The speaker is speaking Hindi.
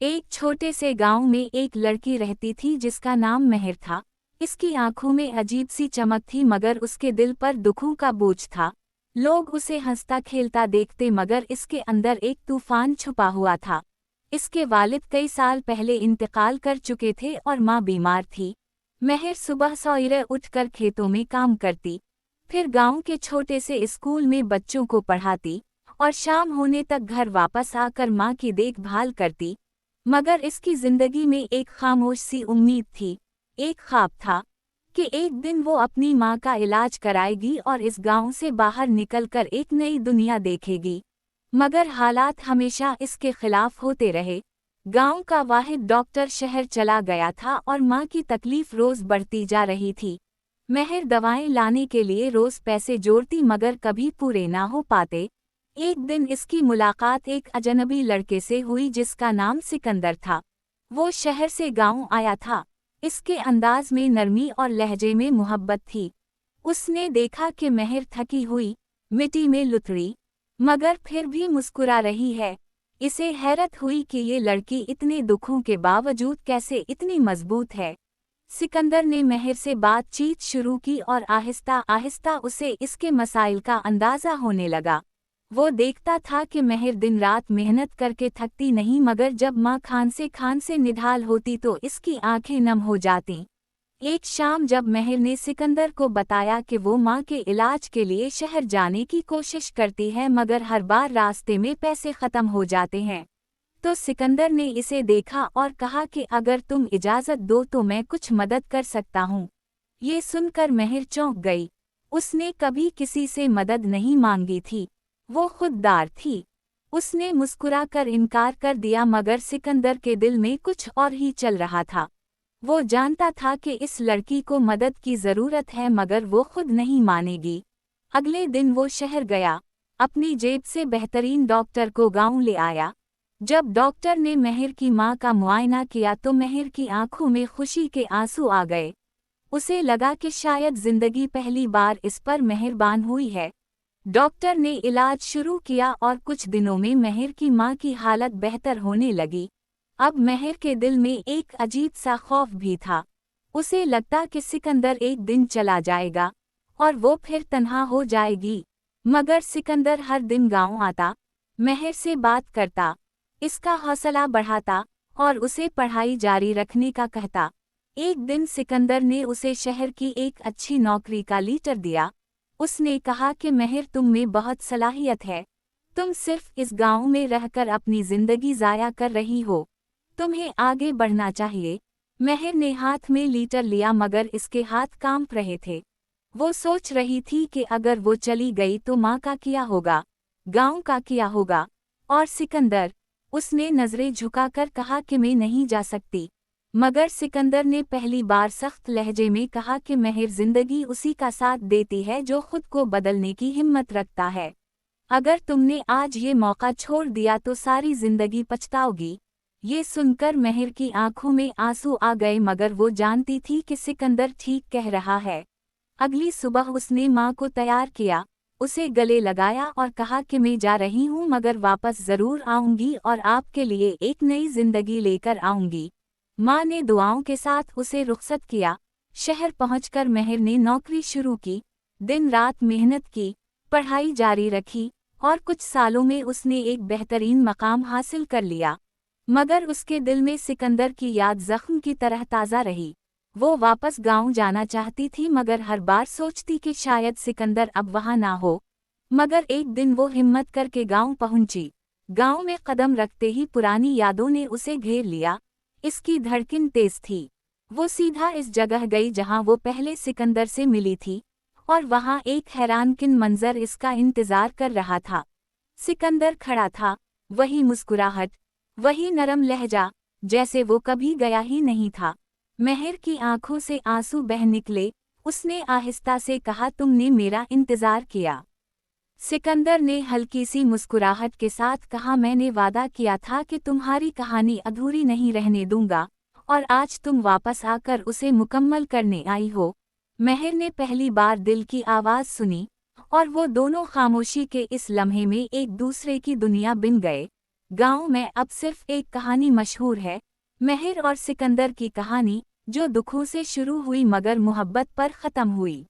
एक छोटे से गांव में एक लड़की रहती थी जिसका नाम मेहर था। इसकी आंखों में अजीब सी चमक थी मगर उसके दिल पर दुखों का बोझ था। लोग उसे हंसता खेलता देखते मगर इसके अंदर एक तूफान छुपा हुआ था। इसके वालिद कई साल पहले इंतकाल कर चुके थे और माँ बीमार थी। मेहर सुबह सवेरे उठकर खेतों में काम करती, फिर गांव के छोटे से स्कूल में बच्चों को पढ़ाती और शाम होने तक घर वापस आकर माँ की देखभाल करती। मगर इसकी जिंदगी में एक खामोश सी उम्मीद थी, एक ख्वाब था कि एक दिन वो अपनी माँ का इलाज कराएगी और इस गांव से बाहर निकलकर एक नई दुनिया देखेगी। मगर हालात हमेशा इसके खिलाफ होते रहे। गांव का वाहिद डॉक्टर शहर चला गया था और माँ की तकलीफ रोज बढ़ती जा रही थी। मेहर दवाएं लाने के लिए रोज पैसे जोड़ती मगर कभी पूरे ना हो पाते। एक दिन इसकी मुलाकात एक अजनबी लड़के से हुई जिसका नाम सिकंदर था। वो शहर से गांव आया था। इसके अंदाज में नरमी और लहजे में मोहब्बत थी। उसने देखा कि मेहर थकी हुई मिट्टी में लुथड़ी मगर फिर भी मुस्कुरा रही है। इसे हैरत हुई कि ये लड़की इतने दुखों के बावजूद कैसे इतनी मजबूत है। सिकंदर ने मेहर से बातचीत शुरू की और आहिस्ता आहिस्ता उसे इसके मसाइल का अंदाज़ा होने लगा। वो देखता था कि मेहर दिन रात मेहनत करके थकती नहीं मगर जब माँ खान से निढाल होती तो इसकी आंखें नम हो जातीं। एक शाम जब मेहर ने सिकंदर को बताया कि वो माँ के इलाज के लिए शहर जाने की कोशिश करती है मगर हर बार रास्ते में पैसे ख़त्म हो जाते हैं, तो सिकंदर ने इसे देखा और कहा कि अगर तुम इजाज़त दो तो मैं कुछ मदद कर सकता हूँ। ये सुनकर मेहर चौंक गई। उसने कभी किसी से मदद नहीं मांगी थी, वो खुददार थी। उसने मुस्कुराकर इनकार कर दिया मगर सिकंदर के दिल में कुछ और ही चल रहा था। वो जानता था कि इस लड़की को मदद की ज़रूरत है मगर वो खुद नहीं मानेगी। अगले दिन वो शहर गया, अपनी जेब से बेहतरीन डॉक्टर को गांव ले आया। जब डॉक्टर ने मेहर की माँ का मुआयना किया तो मेहर की आंखों में खुशी के आंसू आ गए। उसे लगा कि शायद जिंदगी पहली बार इस पर मेहरबान हुई है। डॉक्टर ने इलाज शुरू किया और कुछ दिनों में मेहर की माँ की हालत बेहतर होने लगी। अब मेहर के दिल में एक अजीब सा खौफ भी था। उसे लगता कि सिकंदर एक दिन चला जाएगा और वो फिर तन्हा हो जाएगी। मगर सिकंदर हर दिन गांव आता, मेहर से बात करता, इसका हौसला बढ़ाता और उसे पढ़ाई जारी रखने का कहता। एक दिन सिकंदर ने उसे शहर की एक अच्छी नौकरी का लीटर दिया। उसने कहा कि मेहर तुम में बहुत सलाहियत है, तुम सिर्फ इस गांव में रहकर अपनी जिंदगी ज़ाया कर रही हो, तुम्हें आगे बढ़ना चाहिए। मेहर ने हाथ में लीटर लिया मगर इसके हाथ कांप रहे थे। वो सोच रही थी कि अगर वो चली गई तो माँ का क्या होगा, गांव का क्या होगा, और सिकंदर। उसने नज़रें झुकाकर कहा कि मैं नहीं जा सकती। मगर सिकंदर ने पहली बार सख्त लहजे में कहा कि मेहर जिंदगी उसी का साथ देती है जो खुद को बदलने की हिम्मत रखता है। अगर तुमने आज ये मौका छोड़ दिया तो सारी जिंदगी पछताओगी। ये सुनकर मेहर की आंखों में आंसू आ गए मगर वो जानती थी कि सिकंदर ठीक कह रहा है। अगली सुबह उसने माँ को तैयार किया, उसे गले लगाया और कहा कि मैं जा रही हूँ मगर वापस ज़रूर आऊँगी और आपके लिए एक नई जिंदगी लेकर आऊँगी। माँ ने दुआओं के साथ उसे रुखसत किया। शहर पहुंचकर मेहर ने नौकरी शुरू की, दिन रात मेहनत की, पढ़ाई जारी रखी और कुछ सालों में उसने एक बेहतरीन मकाम हासिल कर लिया। मगर उसके दिल में सिकंदर की याद जख्म की तरह ताज़ा रही। वो वापस गांव जाना चाहती थी मगर हर बार सोचती कि शायद सिकंदर अब वहां ना हो। मगर एक दिन वो हिम्मत करके गांव पहुंची। गांव में कदम रखते ही पुरानी यादों ने उसे घेर लिया। इसकी धड़कन तेज थी। वो सीधा इस जगह गई जहां वो पहले सिकंदर से मिली थी और वहां एक हैरानकिन मंजर इसका इंतजार कर रहा था। सिकंदर खड़ा था, वही मुस्कुराहट, वही नरम लहजा, जैसे वो कभी गया ही नहीं था। मेहर की आंखों से आंसू बह निकले। उसने आहिस्ता से कहा, तुमने मेरा इंतजार किया। सिकंदर ने हल्की सी मुस्कुराहट के साथ कहा, मैंने वादा किया था कि तुम्हारी कहानी अधूरी नहीं रहने दूंगा और आज तुम वापस आकर उसे मुकम्मल करने आई हो। मेहर ने पहली बार दिल की आवाज़ सुनी और वो दोनों खामोशी के इस लम्हे में एक दूसरे की दुनिया बिन गए। गांव में अब सिर्फ एक कहानी मशहूर है, महर और सिकंदर की कहानी, जो दुखों से शुरू हुई मगर मोहब्बत पर खत्म हुई।